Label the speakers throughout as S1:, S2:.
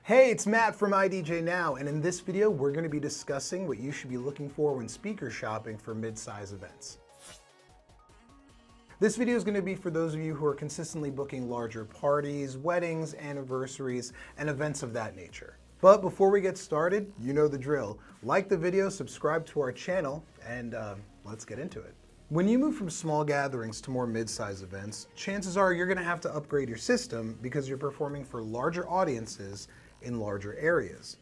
S1: Hey, it's Matt from idjnow, and in this video we're going to be discussing what you should be looking for when speaker shopping for mid-size events. This video is going to be for those of you who are consistently booking larger parties, weddings, anniversaries, and events of that nature. But before we get started, you know the drill. Like the video, subscribe to our channel, and let's get into it. When you move from small gatherings to more mid-size events, chances are you're going to have to upgrade your system because you're performing for larger audiences in larger areas.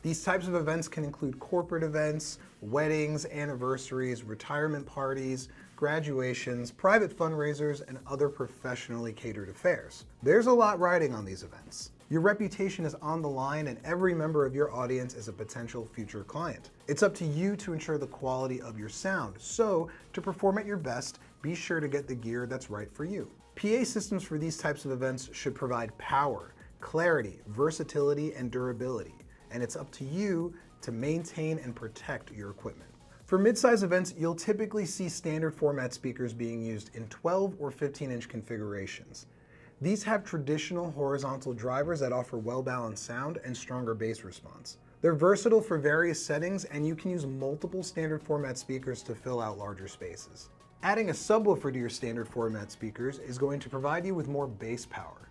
S1: These types of events can include corporate events, weddings, anniversaries, retirement parties, graduations, private fundraisers, and other professionally catered affairs. There's a lot riding on these events. Your reputation is on the line and every member of your audience is a potential future client. It's up to you to ensure the quality of your sound, so to perform at your best, be sure to get the gear that's right for you. PA systems for these types of events should provide power, clarity, versatility, and durability, and it's up to you to maintain and protect your equipment. For mid-size events, you'll typically see standard format speakers being used in 12 or 15-inch configurations. These have traditional horizontal drivers that offer well-balanced sound and stronger bass response. They're versatile for various settings, and you can use multiple standard format speakers to fill out larger spaces. Adding a subwoofer to your standard format speakers is going to provide you with more bass power.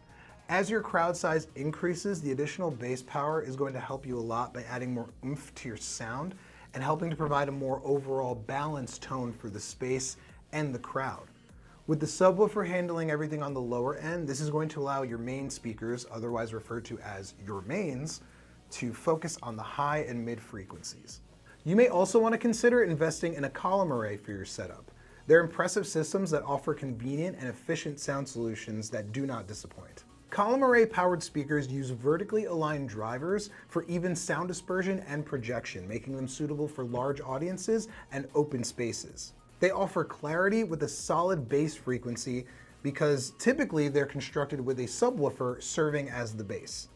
S1: As your crowd size increases, the additional bass power is going to help you a lot by adding more oomph to your sound and helping to provide a more overall balanced tone for the space and the crowd. With the subwoofer handling everything on the lower end, this is going to allow your main speakers, otherwise referred to as your mains, to focus on the high and mid frequencies. You may also want to consider investing in a column array for your setup. They're impressive systems that offer convenient and efficient sound solutions that do not disappoint. Column array powered speakers use vertically aligned drivers for even sound dispersion and projection, making them suitable for large audiences and open spaces. They offer clarity with a solid bass frequency because typically they're constructed with a subwoofer serving as the bass.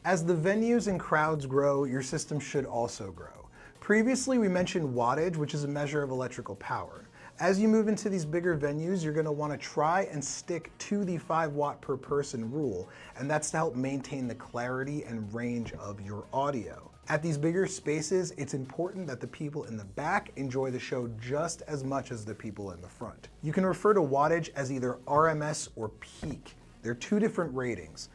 S1: As the venues and crowds grow, your system should also grow. Previously, we mentioned wattage, which is a measure of electrical power. As you move into these bigger venues, you're going to want to try and stick to the 5 watt per person rule, and that's to help maintain the clarity and range of your audio. At these bigger spaces, it's important that the people in the back enjoy the show just as much as the people in the front. You can refer to wattage as either RMS or peak. They're two different ratings.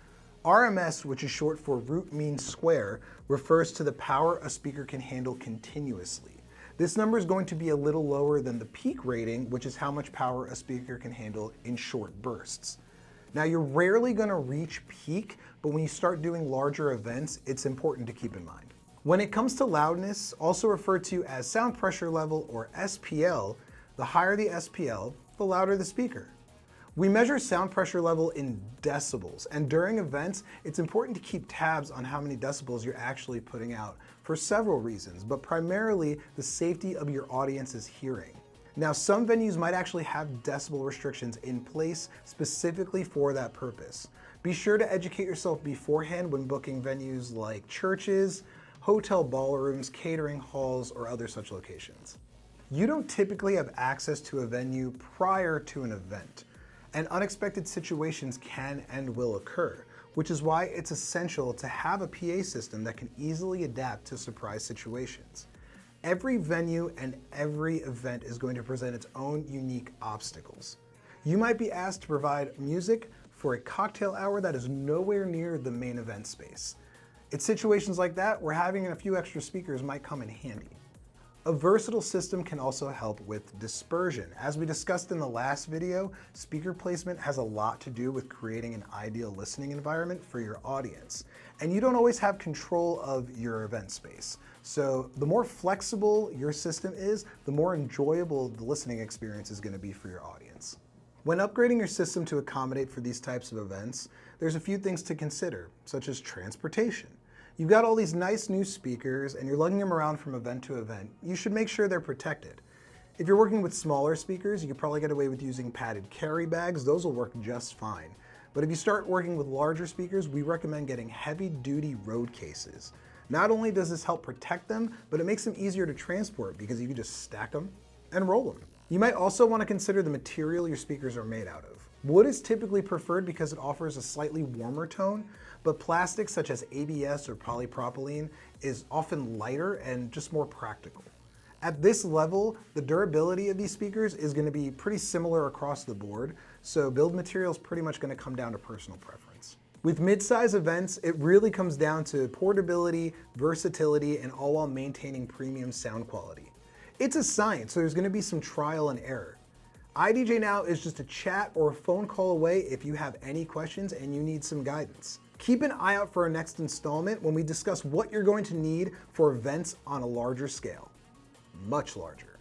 S1: RMS, which is short for root mean square, refers to the power a speaker can handle continuously. This number is going to be a little lower than the peak rating, which is how much power a speaker can handle in short bursts. Now, you're rarely going to reach peak, but when you start doing larger events, it's important to keep in mind. When it comes to loudness, also referred to as sound pressure level or SPL, the higher the SPL, the louder the speaker. We measure sound pressure level in decibels, and during events, it's important to keep tabs on how many decibels you're actually putting out for several reasons, but primarily the safety of your audience's hearing. Now, some venues might actually have decibel restrictions in place specifically for that purpose. Be sure to educate yourself beforehand when booking venues like churches, hotel ballrooms, catering halls, or other such locations. You don't typically have access to a venue prior to an event, and unexpected situations can and will occur, which is why it's essential to have a PA system that can easily adapt to surprise situations. Every venue and every event is going to present its own unique obstacles. You might be asked to provide music for a cocktail hour that is nowhere near the main event space. It's situations like that where having a few extra speakers might come in handy. A versatile system can also help with dispersion. As we discussed in the last video, speaker placement has a lot to do with creating an ideal listening environment for your audience. And you don't always have control of your event space. So the more flexible your system is, the more enjoyable the listening experience is going to be for your audience. When upgrading your system to accommodate for these types of events, there's a few things to consider, such as transportation. You've got all these nice new speakers and you're lugging them around from event to event. You should make sure they're protected. If you're working with smaller speakers, you can probably get away with using padded carry bags. Those will work just fine. But if you start working with larger speakers, we recommend getting heavy-duty road cases. Not only does this help protect them, but it makes them easier to transport because you can just stack them and roll them. You might also want to consider the material your speakers are made out of. Wood is typically preferred because it offers a slightly warmer tone, but plastics such as ABS or polypropylene is often lighter and just more practical. At this level, the durability of these speakers is going to be pretty similar across the board, so build material is pretty much going to come down to personal preference. With mid-size events, it really comes down to portability, versatility, and all while maintaining premium sound quality. It's a science, so there's going to be some trial and error. idjnow is just a chat or a phone call away if you have any questions and you need some guidance. Keep an eye out for our next installment when we discuss what you're going to need for events on a larger scale. Much larger.